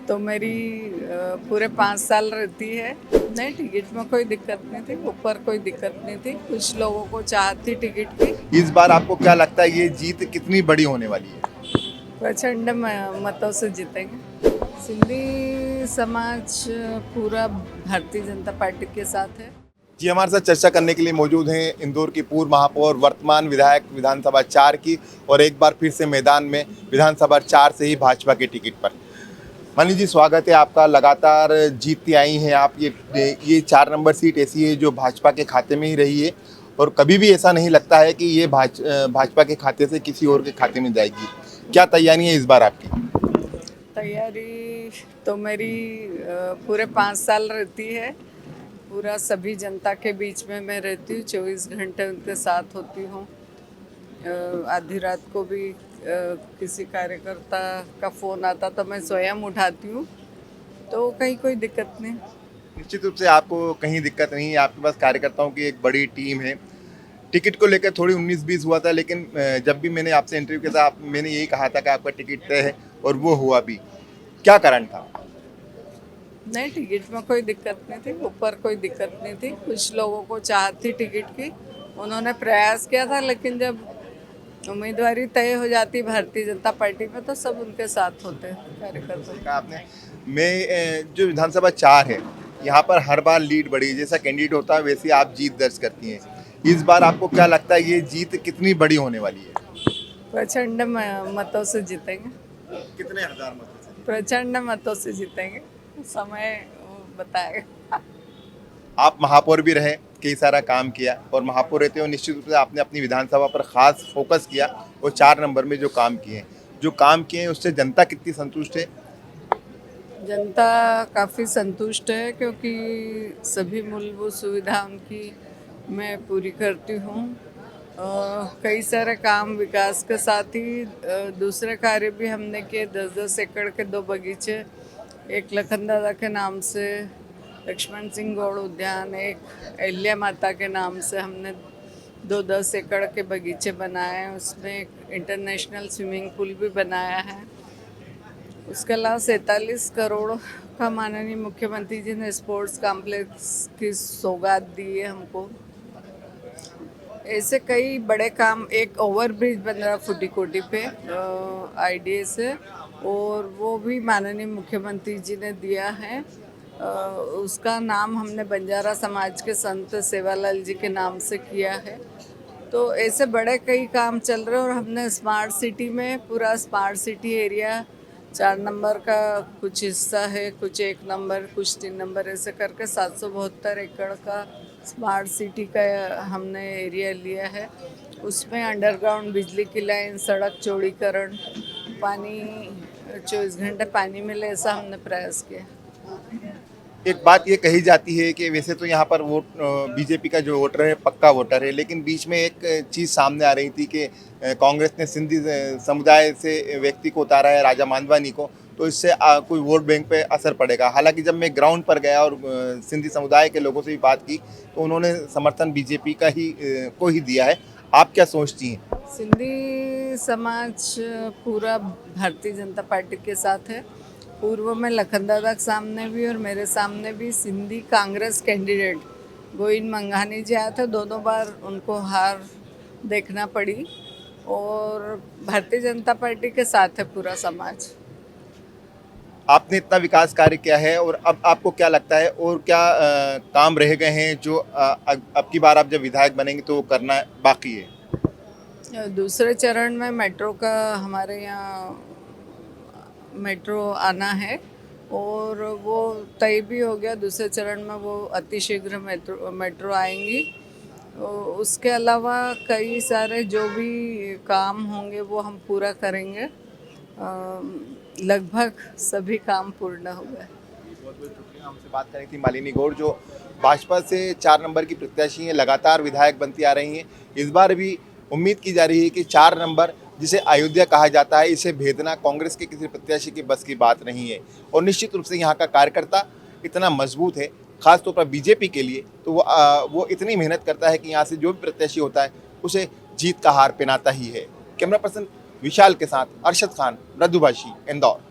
तो मेरी पूरे 5 साल रहती है। नहीं, टिकट में कोई दिक्कत नहीं थी, ऊपर कोई दिक्कत नहीं थी। कुछ लोगों को चाहत थी टिकट की। इस बार आपको क्या लगता है ये जीत कितनी बड़ी होने वाली है? प्रचंड मतों से जीतेंगे। सिंधी समाज पूरा भारतीय जनता पार्टी के साथ है। जी, हमारे साथ चर्चा करने के लिए मौजूद हैं इंदौर की पूर्व महापौर, वर्तमान विधायक विधानसभा 4 की, और एक बार फिर से मैदान में विधानसभा 4 से ही भाजपा के टिकट पर। मनी जी, स्वागत है आपका। लगातार जीतती आई हैं आप। ये 4 नंबर सीट ऐसी है जो भाजपा के खाते में ही रही है, और कभी भी ऐसा नहीं लगता है कि ये भाजपा के खाते से किसी और के खाते में जाएगी। क्या तैयारी है इस बार आपकी? तैयारी तो मेरी पूरे 5 साल रहती है। पूरा सभी जनता के बीच में मैं रहती हूँ, 24 घंटे उनके साथ होती हूँ। आधी रात को भी किसी कार्यकर्ता का फ़ोन आता तो मैं स्वयं उठाती हूँ, तो कहीं कोई दिक्कत नहीं। निश्चित रूप से आपको कहीं दिक्कत नहीं है, आपके पास कार्यकर्ताओं की एक बड़ी टीम है। टिकट को लेकर थोड़ी 19-20 हुआ था, लेकिन जब भी मैंने आपसे इंटरव्यू किया था मैंने यही कहा था कि आपका टिकट तय है, और वो हुआ भी। क्या कारण था? नहीं, टिकट में कोई दिक्कत नहीं थी, ऊपर कोई दिक्कत नहीं थी। कुछ लोगों को चाहत थी टिकट की, उन्होंने प्रयास किया था, लेकिन जब उम्मीदवारी तय हो जाती भारतीय जनता पार्टी में तो सब उनके साथ होते हैं कार्यकर्ता। कहा आपने। जो विधानसभा 4 है, यहाँ पर हर बार लीड बढ़ी, जैसा कैंडिडेट होता है वैसे आप जीत दर्ज करती हैं। इस बार आपको क्या लगता है ये जीत कितनी बड़ी होने वाली है? प्रचंड मतों से जीतेंगे। कितने हजार मतों से? प्रचंड मतों से जीतेंगे, समय बताएगा। आप महापौर भी रहे, कई सारा काम किया, और महापौर रहते हो निश्चित रूप से आपने अपनी विधानसभा पर खास फोकस किया, और 4 नंबर में जो काम किए हैं उससे जनता कितनी संतुष्ट है? जनता काफ़ी संतुष्ट है, क्योंकि सभी मूलभूत सुविधा उनकी मैं पूरी करती हूँ। कई सारे काम विकास के साथ ही दूसरे कार्य भी हमने किए। 10-10 एकड़ के 2 बगीचे, एक लखन दादा के नाम से लक्ष्मण सिंह गौड़ उद्यान, एक अहिल्या माता के नाम से हमने 2-10 एकड़ के बगीचे बनाए हैं। उसमें एक इंटरनेशनल स्विमिंग पूल भी बनाया है। उसके अलावा 47 करोड़ का माननीय मुख्यमंत्री जी ने स्पोर्ट्स कॉम्प्लेक्स की सौगात दी है हमको। ऐसे कई बड़े काम, एक ओवरब्रिज बन रहा फुटीकोटी पे IDA से, और वो भी माननीय मुख्यमंत्री जी ने दिया है। उसका नाम हमने बंजारा समाज के संत सेवालाल जी के नाम से किया है। तो ऐसे बड़े कई काम चल रहे हैं, और हमने स्मार्ट सिटी में पूरा स्मार्ट सिटी एरिया 4 नंबर का कुछ हिस्सा है, कुछ 1 नंबर, कुछ 3 नंबर, ऐसे करके 772 एकड़ का स्मार्ट सिटी का हमने एरिया लिया है। उसमें अंडरग्राउंड बिजली की लाइन, सड़क चौड़ीकरण, पानी 24 घंटे पानी मिले, ऐसा हमने प्रयास किया। एक बात ये कही जाती है कि वैसे तो यहाँ पर वोट बीजेपी का जो वोटर है पक्का वोटर है, लेकिन बीच में एक चीज़ सामने आ रही थी कि कांग्रेस ने सिंधी समुदाय से व्यक्ति को उतारा है, राजा मांधवानी को, तो इससे कोई वोट बैंक पे असर पड़ेगा। हालांकि जब मैं ग्राउंड पर गया और सिंधी समुदाय के लोगों से भी बात की तो उन्होंने समर्थन बीजेपी का ही को ही दिया है। आप क्या सोचती हैं? सिंधी समाज पूरा भारतीय जनता पार्टी के साथ है। पूर्व में लखन दादा के सामने भी और मेरे सामने भी सिंधी कांग्रेस कैंडिडेट गोविंद मंघानी जी आए थे। दोनों बार उनको हार देखना पड़ी, और भारतीय जनता पार्टी के साथ है पूरा समाज। आपने इतना विकास कार्य किया है, और अब आपको क्या लगता है और क्या काम रह गए हैं जो अब की बार आप जब विधायक बनेंगे तो करना बाकी है? दूसरे चरण में मेट्रो का, हमारे यहाँ मेट्रो आना है, और वो तय भी हो गया। दूसरे चरण में वो अतिशीघ्र मेट्रो आएंगी। उसके अलावा कई सारे जो भी काम होंगे वो हम पूरा करेंगे। लगभग सभी काम पूर्ण हो गए। बहुत बहुत शुक्रिया। हमसे बात करी थी मालिनी गौड़, जो भाजपा से 4 नंबर की प्रत्याशी हैं, लगातार विधायक बनती आ रही हैं। इस बार भी उम्मीद की जा रही है कि 4 नंबर, जिसे अयोध्या कहा जाता है, इसे भेदना कांग्रेस के किसी प्रत्याशी की बस की बात नहीं है। और निश्चित रूप से यहाँ का कार्यकर्ता इतना मजबूत है, खासतौर पर बीजेपी के लिए, तो वो इतनी मेहनत करता है कि यहाँ से जो भी प्रत्याशी होता है उसे जीत का हार पहनाता ही है। कैमरा पर्सन विशाल के साथ अरशद खान, मृदुभाषी, इंदौर।